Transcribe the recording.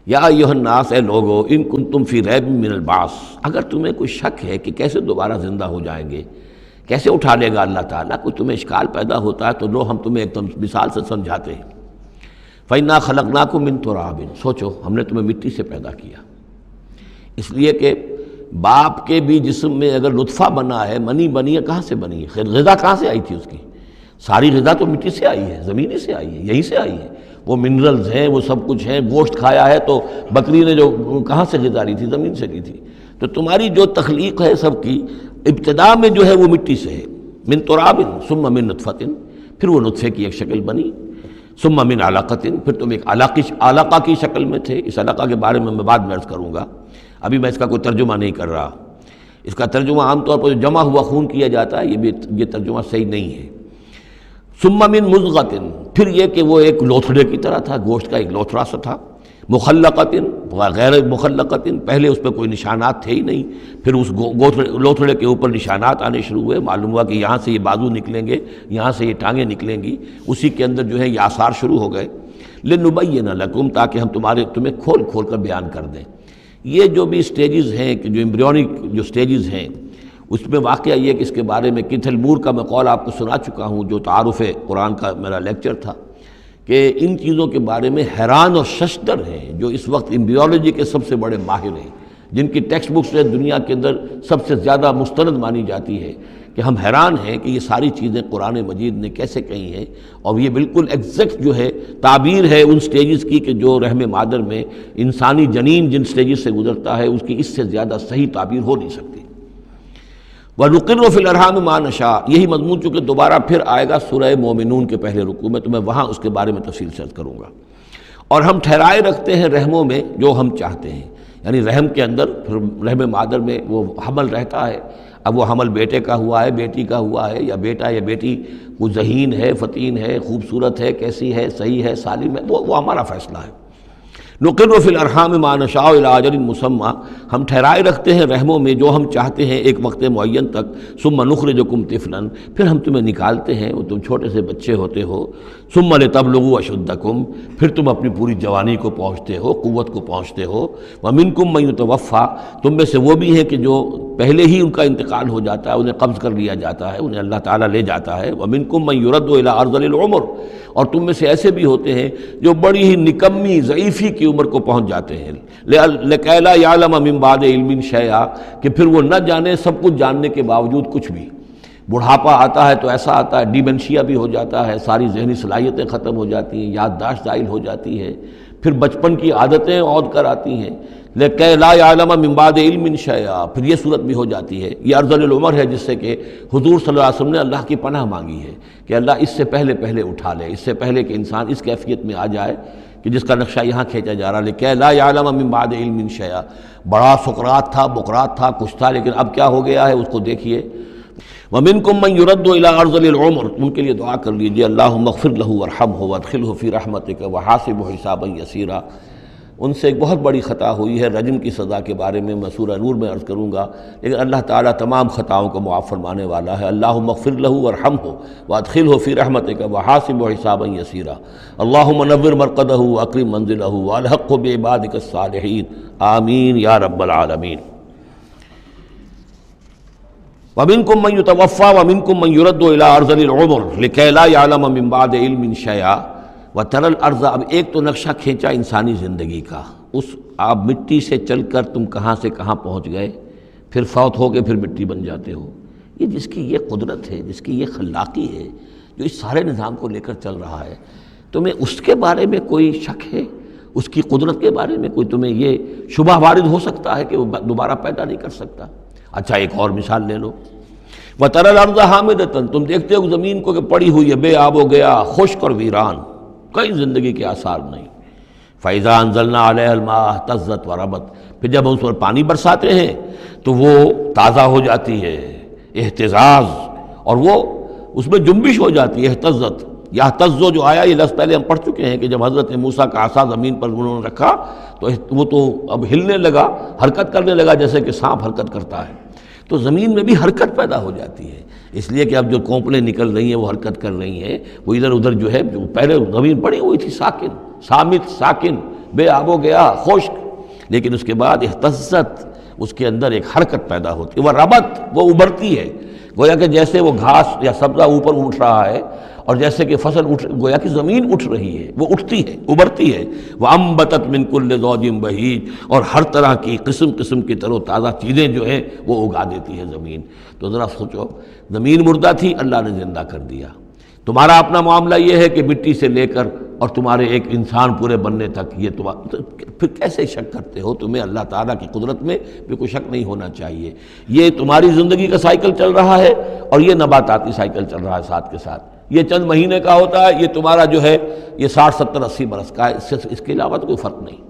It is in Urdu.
یا ایھا الناس، اے لوگو، ان کنتم فی ریب من البعث، اگر تمہیں کوئی شک ہے کہ کیسے دوبارہ زندہ ہو جائیں گے، کیسے اٹھا لے گا اللہ تعالیٰ، کوئی تمہیں اشکال پیدا ہوتا ہے تو لو ہم تمہیں ایک مثال سے سمجھاتے ہیں۔ فَإِنَّا خَلَقْنَاكُم مِّن تُرَابٍ، سوچو ہم نے تمہیں مٹی سے پیدا کیا، اس لیے کہ باپ کے بھی جسم میں اگر لطفہ بنا ہے، منی بنی ہے، کہاں سے بنی ہے؟ غذا کہاں سے آئی تھی اس کی؟ ساری غذا تو مٹی سے آئی ہے، زمین سے آئی ہے، یہیں سے آئی ہے، وہ منرلز ہیں، وہ سب کچھ ہیں۔ گوشت کھایا ہے تو بکری نے جو کہاں سے غذا لی تھی؟ زمین سے لی تھی۔ تو تمہاری جو تخلیق ہے سب کی، ابتدا میں جو ہے وہ مٹی سے ہے، من تراب ثم من نطفۃ، پھر وہ نطفے کی ایک شکل بنی، ثم من علقۃ، پھر تم ایک علقہ کی شکل میں تھے۔ اس علقہ کے بارے میں بعد میں عرض کروں گا، ابھی میں اس کا کوئی ترجمہ نہیں کر رہا۔ اس کا ترجمہ عام طور پر جمع ہوا خون کیا جاتا ہے، یہ ترجمہ صحیح نہیں ہے۔ ثم من مضغۃ، پھر یہ کہ وہ ایک لوتھڑے کی طرح تھا، گوشت کا ایک لوتھڑا سا تھا، مخلقۃ غیر مخلقۃ، پہلے اس پہ کوئی نشانات تھے ہی نہیں، پھر اس لوتھڑے کے اوپر نشانات آنے شروع ہوئے، معلوم ہوا کہ یہاں سے یہ بازو نکلیں گے، یہاں سے یہ ٹانگیں نکلیں گی، اسی کے اندر جو ہے یہ آثار شروع ہو گئے۔ لنبین لکم، تاکہ ہم تمہیں کھول کھول کر بیان کر دیں۔ یہ جو بھی سٹیجز ہیں، کہ جو ایمبریونک جو سٹیجز ہیں، اس میں واقعہ یہ کہ اس کے بارے میں کیتھل مور کا میں قول آپ کو سنا چکا ہوں، جو تعارف قرآن کا میرا لیکچر تھا، کہ ان چیزوں کے بارے میں حیران اور ششدر ہیں جو اس وقت ایمبریولوجی کے سب سے بڑے ماہر ہیں، جن کی ٹیکسٹ بکس دنیا کے اندر سب سے زیادہ مستند مانی جاتی ہے، کہ ہم حیران ہیں کہ یہ ساری چیزیں قرآن مجید نے کیسے کہی ہیں، اور یہ بالکل ایگزیکٹ جو ہے تعبیر ہے ان سٹیجز کی، کہ جو رحم مادر میں انسانی جنین جن سٹیجز سے گزرتا ہے، اس کی اس سے زیادہ صحیح تعبیر ہو نہیں سکتی۔ وَنُقِرُّ فِي الْأَرْحَامِ مَا نَشَاءُ، یہی مضمون چونکہ دوبارہ پھر آئے گا سورہ مومنون کے پہلے رکوع میں، تو میں وہاں اس کے بارے میں تفصیل سے عرض کروں گا۔ اور ہم ٹھہرائے رکھتے ہیں رحموں میں جو ہم چاہتے ہیں، یعنی رحم کے اندر، پھر رحم مادر میں وہ حمل رہتا ہے۔ اب وہ حمل بیٹے کا ہوا ہے، بیٹی کا ہوا ہے، یا بیٹا یا بیٹی وہ ذہین ہے، فتین ہے، خوبصورت ہے، کیسی ہے، صحیح ہے، سالم ہے، وہ ہمارا فیصلہ ہے۔ نقر فی الارحام ما نشاء الی اجل مسمى، ہم ٹھہرائے رکھتے ہیں رحموں میں جو ہم چاہتے ہیں ایک وقت معین تک۔ ثم نخرجکم طفلا، پھر ہم تمہیں نکالتے ہیں، وہ تم چھوٹے سے بچے ہوتے ہو۔ ثم لتبلغوا اشدکم، پھر تم اپنی پوری جوانی کو پہنچتے ہو، قوت کو پہنچتے ہو۔ ومنکم من یتوفی، تم میں سے وہ بھی ہیں کہ جو پہلے ہی ان کا انتقال ہو جاتا ہے، انہیں قبض کر لیا جاتا ہے، انہیں اللہ تعالیٰ لے جاتا ہے۔ ومنکم من یرد الی ارذل العمر، اور تم میں سے ایسے بھی ہوتے ہیں جو بڑی ہی نکمی ضعیفی کی عمر کو پہنچ جاتے ہیں، لکی لا یعلم من بعد علم شیئا، کہ پھر وہ نہ جانے سب کچھ جاننے کے باوجود کچھ بھی۔ بڑھاپا آتا ہے تو ایسا آتا ہے، ڈیمنشیا بھی ہو جاتا ہے، ساری ذہنی صلاحیتیں ختم ہو جاتی ہیں، یادداشت زائل ہو جاتی ہے، پھر بچپن کی عادتیں عود کر آتی ہیں۔ لکی لا یعلم من بعد علم شیئا، پھر یہ صورت بھی ہو جاتی ہے۔ یہ ارذل العمر ہے جس سے کہ حضور صلی اللہ علیہ وسلم نے اللہ کی پناہ مانگی ہے کہ اللہ اس سے پہلے اٹھا لے، اس سے پہلے کہ انسان اس کیفیت میں آ جائے کہ جس کا نقشہ یہاں کھینچا جا رہا ہے، لکی لا یعلم من بعد علم شیئا۔ بڑا سقراط تھا، بقراط تھا، کچھ تھا، لیکن اب کیا ہو گیا ہے اس کو دیکھیے۔ وَمِنْكُمْ مَنْ يُرَدُّ إِلَىٰ أَرْذَلِ الْعُمُرِ، ان کے لیے دعا کر لیجیے، اللہم اغفر لہ وارحمہ وادخلہ فی رحمتک وحاسبہ حسابا یسیرا۔ ان سے ایک بہت بڑی خطا ہوئی ہے، رجم کی سزا کے بارے میں میں سورہ نور میں عرض کروں گا، لیکن اللہ تعالیٰ تمام خطاؤں کو معاف فرمانے والا ہے۔ اللہم اغفر لہ وارحمہ وادخلہ فی رحمتک وحاسبہ حسابا یسیرا۔ اللہم نور مرقدہ واکرم منزلہ والحقہ بعبادک الصالحین، آمین یا رب العالمین۔ وَمِنْكُمْ مَنْ يُتَوَفَّى وَمِنْكُمْ مَنْ يُرَدُّ إِلَىٰ أَرْذَلِ الْعُمُرِ لِكَيْ لَا يَعْلَمَ مِنْ بَعْدِ عِلْمٍ شَيْئًا وَتَرَى الْأَرْضَ، اب ایک تو نقشہ کھینچا انسانی زندگی کا، اس آپ مٹی سے چل کر تم کہاں سے کہاں پہنچ گئے، پھر فوت ہو کے پھر مٹی بن جاتے ہو۔ یہ جس کی یہ قدرت ہے، جس کی یہ خلاقی ہے، جو اس سارے نظام کو لے کر چل رہا ہے، تمہیں اس کے بارے میں کوئی شک ہے؟ اس کی قدرت کے بارے میں کوئی تمہیں یہ شبہ وارد ہو سکتا ہے کہ وہ دوبارہ پیدا نہیں کر سکتا؟ اچھا ایک اور مثال لے لو، وَتَرَى الْأَرْضَ حَامِدَةً، تم دیکھتے ہو زمین کو کہ پڑی ہوئی ہے، بے آب و گیا، خشک اور ویران، کئی زندگی کے آثار نہیں۔ فَإِذَا أَنزَلْنَا عَلَيْهَا الْمَاءَ اهْتَزَّتْ وَرَبَتْ، پھر جب ہم اس پر پانی برساتے ہیں تو وہ تازہ ہو جاتی ہے، اہتزاز، اور وہ اس میں جنبش ہو جاتی ہے، اہتزت۔ یہتزو جو آیا یہ لفظ پہلے ہم پڑھ چکے ہیں کہ جب حضرت موسیٰ کا عصا زمین پر انہوں نے رکھا تو وہ تو اب ہلنے لگا، حرکت کرنے لگا جیسے کہ سانپ حرکت کرتا ہے۔ تو زمین میں بھی حرکت پیدا ہو جاتی ہے، اس لیے کہ اب جو کونپلیں نکل رہی ہیں وہ حرکت کر رہی ہیں، وہ ادھر ادھر جو ہے، جو پہلے زمین پڑی ہوئی تھی ساکن، صامت ساکن، بے آب و گیا، خشک، لیکن اس کے بعد اہتزت، اس کے اندر ایک حرکت پیدا ہوتی ہے، وہ ربت، وہ ابھرتی ہے، گویا کہ جیسے وہ گھاس یا سبزہ اوپر اٹھ رہا ہے، اور جیسے کہ فصل گویا کہ زمین اٹھ رہی ہے، وہ اٹھتی ہے، ابھرتی ہے۔ وَأَنبَتَتْ مِن كُلِّ زَوْجٍ بَهِيجٍ، اور ہر طرح کی قسم قسم کی تر و تازہ چیزیں جو ہیں وہ اگا دیتی ہے زمین۔ تو ذرا سوچو، زمین مردہ تھی، اللہ نے زندہ کر دیا۔ تمہارا اپنا معاملہ یہ ہے کہ مٹی سے لے کر اور تمہارے ایک انسان پورے بننے تک، یہ پھر کیسے شک کرتے ہو؟ تمہیں اللہ تعالیٰ کی قدرت میں بھی کوئی شک نہیں ہونا چاہیے۔ یہ تمہاری زندگی کا سائیکل چل رہا ہے، اور یہ نباتاتی سائیکل چل رہا ہے ساتھ کے ساتھ۔ یہ چند مہینے کا ہوتا ہے، یہ تمہارا جو ہے یہ 60 70 80 برس کا ہے، اس کے علاوہ تو کوئی فرق نہیں۔